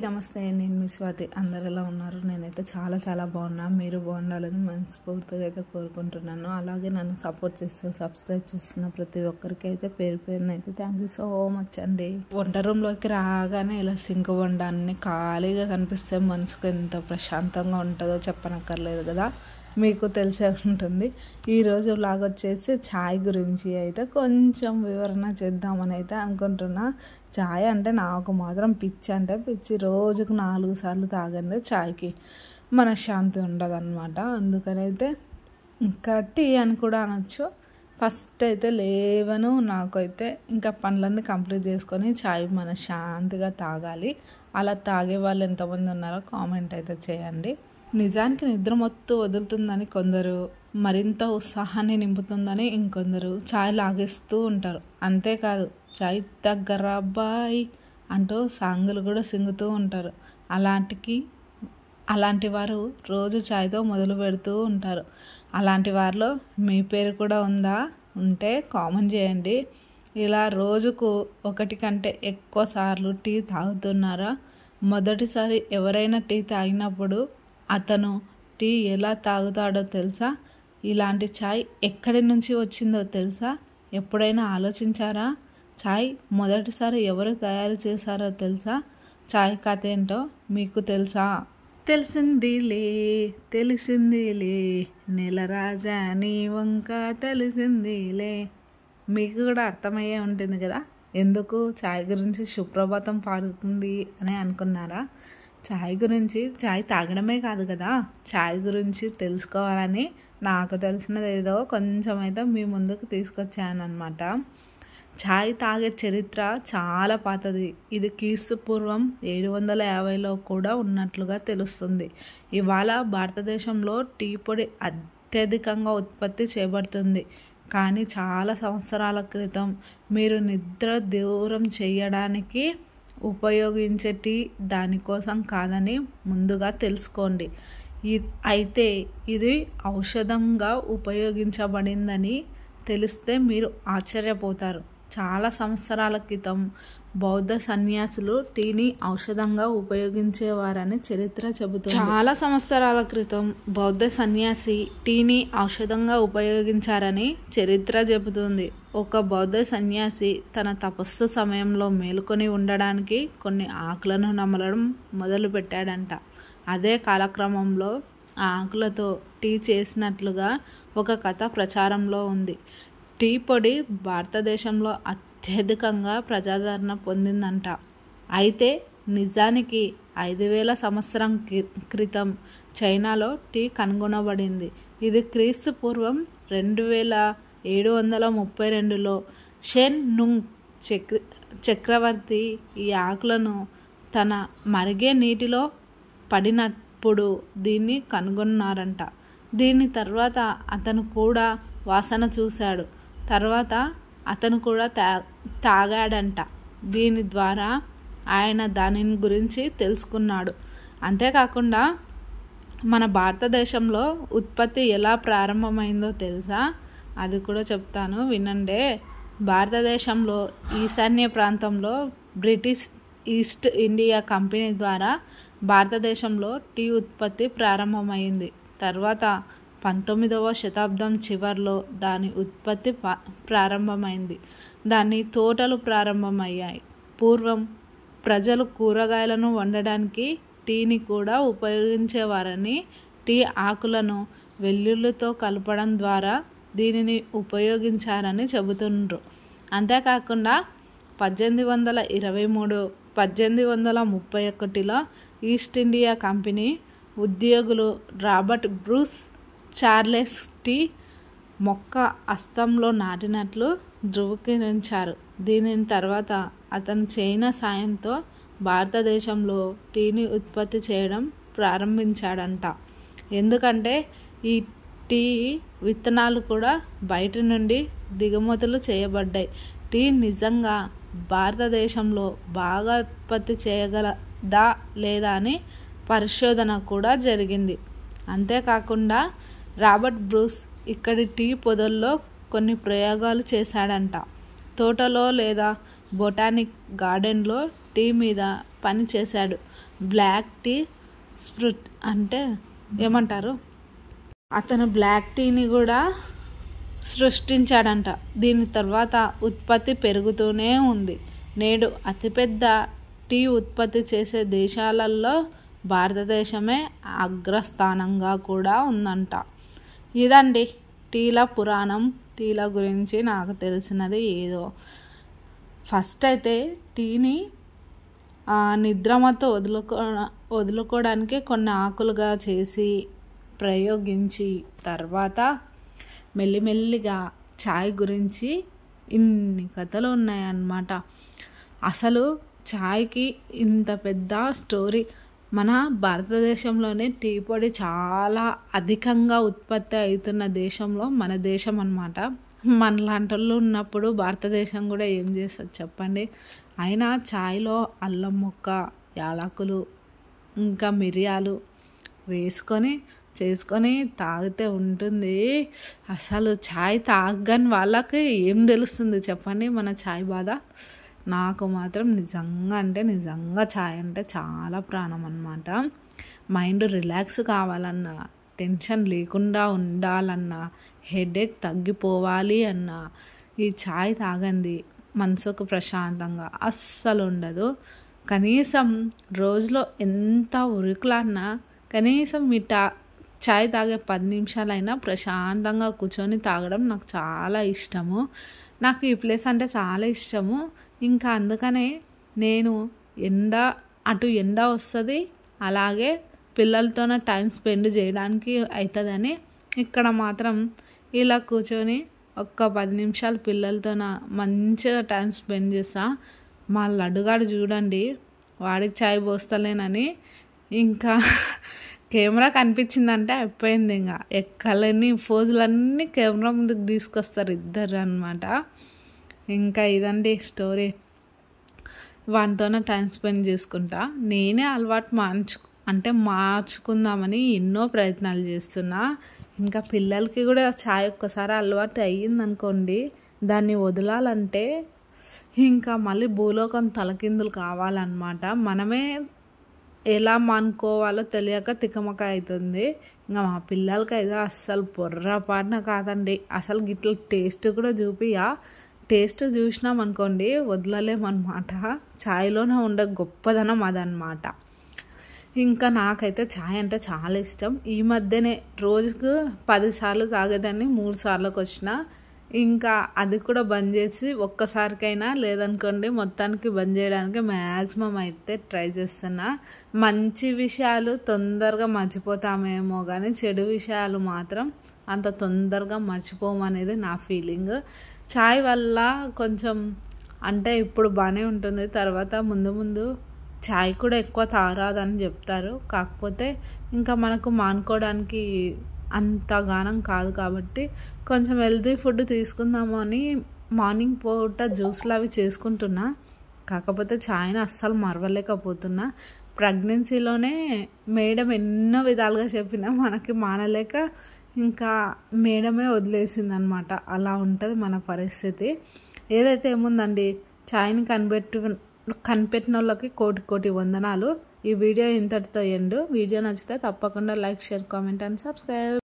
నమస్తే. నేను మీ స్వాతి. అందరు ఎలా ఉన్నారు? నేనైతే చాలా బాగున్నా. మీరు బాగుండాలని మనస్ఫూర్తిగా అయితే కోరుకుంటున్నాను. అలాగే నన్ను సపోర్ట్ చేస్తూ సబ్స్క్రైబ్ చేస్తున్న ప్రతి ఒక్కరికి అయితే పేరునైతే థ్యాంక్ యూ సో మచ్ అండి. వంట రూమ్లోకి రాగానే ఇలా సింక్ వండాన్ని ఖాళీగా కనిపిస్తే మనసుకు ఎంత ప్రశాంతంగా ఉంటుందో చెప్పనక్కర్లేదు కదా, మీకు తెలిసే ఉంటుంది. ఈరోజు వ్లాగ్ వచ్చేసి ఛాయ్ గురించి అయితే కొంచెం వివరణ చేద్దామని అయితే అనుకుంటున్నా. ఛాయ్ అంటే నాకు మాత్రం పిచ్చి, అంటే పిచ్చి. రోజుకు 4 సార్లు తాగందే ఛాయ్కి మనశ్శాంతి ఉండదు అనమాట. అందుకనైతే ఇంకా టీ అని కూడా అనొచ్చు. ఫస్ట్ అయితే లేవను, నాకైతే ఇంకా పనులన్నీ కంప్లీట్ చేసుకొని ఛాయ్ మనశ్శాంతిగా తాగాలి. అలా తాగే వాళ్ళు ఎంతమంది ఉన్నారో కామెంట్ అయితే చేయండి. నిజానికి నిద్ర మొత్తం వదులుతుందని కొందరు, మరింత ఉత్సాహాన్ని నింపుతుందని ఇంకొందరు ఛాయ్ లాగేస్తూ ఉంటారు. అంతేకాదు, ఛాయ్ దగ్గర అబ్బాయి అంటూ సాంగులు కూడా సింగుతూ ఉంటారు. అలాంటి వారు రోజు ఛాయ్తో మొదలు పెడుతూ ఉంటారు. అలాంటి వారిలో మీ పేరు కూడా ఉందా? ఉంటే కామెంట్ చేయండి. ఇలా రోజుకు 1 కంటే ఎక్కువ సార్లు టీ తాగుతున్నారా? మొదటిసారి ఎవరైనా టీ తాగినప్పుడు అతను టీ ఎలా తాగుతాడో తెలుసా? ఇలాంటి ఛాయ్ ఎక్కడి నుంచి వచ్చిందో తెలుసా? ఎప్పుడైనా ఆలోచించారా? ఛాయ్ మొదటిసారి ఎవరు తయారు చేశారో తెలుసా? ఛాయ్ కథ ఏంటో మీకు తెలుసా? తెలిసిందిలే నెల రాజా నీ వంక తెలిసిందిలే. మీకు కూడా అర్థమయ్యే ఉంటుంది కదా ఎందుకు ఛాయ్ గురించి సుప్రభాతం పాడుతుంది అని అనుకున్నారా? ఛాయ్ తాగడమే కాదు కదా, ఛాయ్ గురించి తెలుసుకోవాలని నాకు తెలిసినది ఏదో కొంచెం అయితే మీ ముందుకు తీసుకొచ్చాను అనమాట. ఛాయ్ తాగే చరిత్ర చాలా పాతది. ఇది క్రీస్తు పూర్వం 750లో కూడా ఉన్నట్లుగా తెలుస్తుంది. ఇవాళ భారతదేశంలో టీ పొడి అత్యధికంగా ఉత్పత్తి చేయబడుతుంది. కానీ చాలా సంవత్సరాల క్రితం మీరు నిద్ర దూరం చేయడానికి ఉపయోగించే టీ దానికోసం కాదని ముందుగా తెలుసుకోండి. అయితే ఇది ఔషధంగా ఉపయోగించబడిందని తెలిస్తే మీరు ఆశ్చర్యపోతారు. చాలా సంవత్సరాల క్రితం బౌద్ధ సన్యాసులు టీని ఔషధంగా ఉపయోగించేవారని చరిత్ర చెబుతుంది. చాలా సంవత్సరాల క్రితం బౌద్ధ సన్యాసి టీని ఔషధంగా ఉపయోగించారని చరిత్ర చెబుతుంది. ఒక బౌద్ధ సన్యాసి తన తపస్సు సమయంలో మేలుకొని ఉండడానికి కొన్ని ఆకులను నమలడం మొదలుపెట్టాడంట. అదే కాలక్రమంలో ఆ ఆకులతో టీ చేసినట్లుగా ఒక కథ ప్రచారంలో ఉంది. టీ పొడి భారతదేశంలో అత్యధికంగా ప్రజాదరణ పొందిందంట. అయితే నిజానికి 5000 సంవత్సరం క్రితం చైనాలో టీ కనుగొనబడింది. ఇది క్రీస్తు పూర్వం 2732లో షెన్ నుంగ్ చక్రవర్తి ఈ ఆకులను తన మరిగే నీటిలో పడినప్పుడు దీన్ని కనుగొన్నారంట. దీని తర్వాత అతను కూడా వాసన చూశాడు. తర్వాత అతను కూడా తాగాడంట. దీని ద్వారా ఆయన దానిని గురించి తెలుసుకున్నాడు. అంతేకాకుండా మన భారతదేశంలో ఉత్పత్తి ఎలా ప్రారంభమైందో తెలుసా? అది కూడా చెప్తాను, వినండి. భారతదేశంలో ఈశాన్య ప్రాంతంలో బ్రిటిష్ ఈస్ట్ ఇండియా కంపెనీ ద్వారా భారతదేశంలో టీ ఉత్పత్తి ప్రారంభమైంది. తర్వాత 19వ శతాబ్దం చివరిలో దాని ఉత్పత్తి ప్రారంభమైంది. దాని తోటలు ప్రారంభమయ్యాయి. పూర్వం ప్రజలు కూరగాయలను వండడానికి టీని కూడా ఉపయోగించేవారని, టీ ఆకులను వెల్లుల్లితో కలపడం ద్వారా దీనిని ఉపయోగించారని చెబుతుండ్రు. అంతేకాకుండా 1823, 1831లో ఈస్ట్ ఇండియా కంపెనీ ఉద్యోగులు రాబర్ట్ బ్రూస్ చార్లెస్ టీ మొక్క హస్తంలో నాటినట్లు ధృవీకరించారు. దీని తర్వాత అతను చైనా సాయంతో భారతదేశంలో టీని ఉత్పత్తి చేయడం ప్రారంభించాడంట. ఎందుకంటే ఈ టీ విత్తనాలు కూడా బయట నుండి దిగుమతులు చేయబడ్డాయి. టీ నిజంగా భారతదేశంలో బాగా ఉత్పత్తి చేయగలదా లేదా అని పరిశోధన కూడా జరిగింది. అంతేకాకుండా రాబర్ట్ బ్రూస్ ఇక్కడి టీ పొదల్లో కొన్ని ప్రయోగాలు చేశాడంట. తోటలో లేదా బొటానిక్ గార్డెన్లో టీ మీద పని చేశాడు. బ్లాక్ టీ స్ప్రుట్ అంటే ఏమంటారు, అతను బ్లాక్ టీని కూడా సృష్టించాడంట. దీని తర్వాత ఉత్పత్తి పెరుగుతూనే ఉంది. నేడు అతిపెద్ద టీ ఉత్పత్తి చేసే దేశాలలో భారతదేశమే అగ్రస్థానంగా కూడా ఉందంట. ఇదండి టీల పురాణం. టీల గురించి నాకు తెలిసినది ఏదో. ఫస్ట్ అయితే టీని నిద్రమత్తు వదులుకోవడానికి కొన్ని ఆకులుగా చేసి ప్రయోగించి తర్వాత మెల్లిమెల్లిగా ఛాయ్ గురించి ఇన్ని కథలు ఉన్నాయన్నమాట. అసలు ఛాయ్కి ఇంత పెద్ద స్టోరీ. మన భారతదేశంలోనే టీ పొడి చాలా అధికంగా ఉత్పత్తి అవుతున్న దేశంలో మన దేశం అన్నమాట. మనలాంటి వాళ్ళు ఉన్నప్పుడు భారతదేశం కూడా ఏం చేస్తుంది చెప్పండి. అయినా ఛాయ్లో అల్లం ముక్క, యాలకులు, ఇంకా మిరియాలు వేసుకొని చేసుకొని తాగితే ఉంటుంది. అసలు ఛాయ్ తాగని వాళ్ళకి ఏం తెలుస్తుంది చెప్పండి మన ఛాయ్ బాధ. నాకు మాత్రం నిజంగా ఛాయ్ అంటే చాలా ప్రాణం అన్నమాట. మైండ్ రిలాక్స్ కావాలన్నా, టెన్షన్ లేకుండా ఉండాలన్నా, హెడేక్ తగ్గిపోవాలి అన్నా ఈ ఛాయ్ తాగంది మనసుకు ప్రశాంతంగా అస్సలు ఉండదు. కనీసం రోజులో ఎంత ఉరుకులాడినా కనీసం మీ ఛాయ్ తాగే 10 నిమిషాలైనా ప్రశాంతంగా కూర్చొని తాగడం నాకు చాలా ఇష్టము. నాకు ఈ ప్లేస్ అంటే చాలా ఇష్టము. ఇంకా అందుకనే నేను ఎండ వస్తుంది, అలాగే పిల్లలతోనే టైం స్పెండ్ చేయడానికి అవుతుందని ఇక్కడ మాత్రం ఇలా కూర్చొని ఒక్క 10 నిమిషాలు పిల్లలతోన మంచిగా టైం స్పెండ్ చేస్తా. మా లడ్డుగాడు చూడండి, వాడికి ఛాయ్ పోస్తలేనని ఇంకా కెమెరా కనిపించిందంటే అయిపోయింది. ఇంకా ఎక్కలేని ఫోజులన్నీ కెమెరా ముందుకు తీసుకొస్తారు ఇద్దరు అన్నమాట. ఇంకా ఇదండి స్టోరీ. వానితోనే టైం స్పెండ్ చేసుకుంటా. నేనే అలవాటు మార్చుకుందామని ఎన్నో ప్రయత్నాలు చేస్తున్నా. ఇంకా పిల్లలకి కూడా ఛాయ్ ఒక్కసారి అలవాటు అయ్యిందనుకోండి, దాన్ని వదలాలంటే ఇంకా మళ్ళీ భూలోకం తలకిందులు కావాలన్నమాట. మనమే ఎలా మానుకోవాలో తెలియక తికమక అవుతుంది. ఇంకా మా పిల్లలకి అయితే అస్సలు పొర్రపాటున కాదండి. అసలు గిట్ల టేస్ట్ కూడా టేస్ట్ చూసినామనుకోండి వదలలేమన్నమాట. ఛాయ్లోనే ఉండే గొప్పదనం అదనమాట. ఇంకా నాకైతే ఛాయ్ అంటే చాలా ఇష్టం. ఈ మధ్యనే రోజుకు 10 సార్లు తాగేదాన్ని 3 సార్లకు వచ్చిన. ఇంకా అది కూడా బంద్ చేసి ఒక్కసారికైనా లేదనుకోండి మొత్తానికి బంద్ చేయడానికి మ్యాక్సిమం అయితే ట్రై చేస్తున్నా. మంచి విషయాలు తొందరగా మర్చిపోతామేమో కానీ చెడు విషయాలు మాత్రం అంత తొందరగా మర్చిపోమనేది నా ఫీలింగ్. ఛాయ్ వల్ల కొంచెం అంటే ఇప్పుడు బాగానే ఉంటుంది, తర్వాత ముందు ఛాయ్ కూడా ఎక్కువ తాగరాదని చెప్తారు. కాకపోతే ఇంకా మనకు మానుకోవడానికి అంత గానం కాదు కాబట్టి కొంచెం హెల్తీ ఫుడ్ తీసుకుందాము అని మార్నింగ్ పూట జ్యూస్లు అవి చేసుకుంటున్నా. కాకపోతే ఛాయ్ని అస్సలు మరవలేకపోతున్నా. ప్రెగ్నెన్సీలోనే మేడం ఎన్నో విధాలుగా చెప్పినా మనకి మానలేక ఇంకా మేడమే వదిలేసింది అనమాట. అలా ఉంటుంది మన పరిస్థితి. ఏదైతే ఏముందండి, ఛాయ్ని కనిపెట్టిన వాళ్ళకి కోటి వందనాలు. ఈ వీడియో ఇంతటితో ఎండు. వీడియో నచ్చితే తప్పకుండా like, share, comment and subscribe.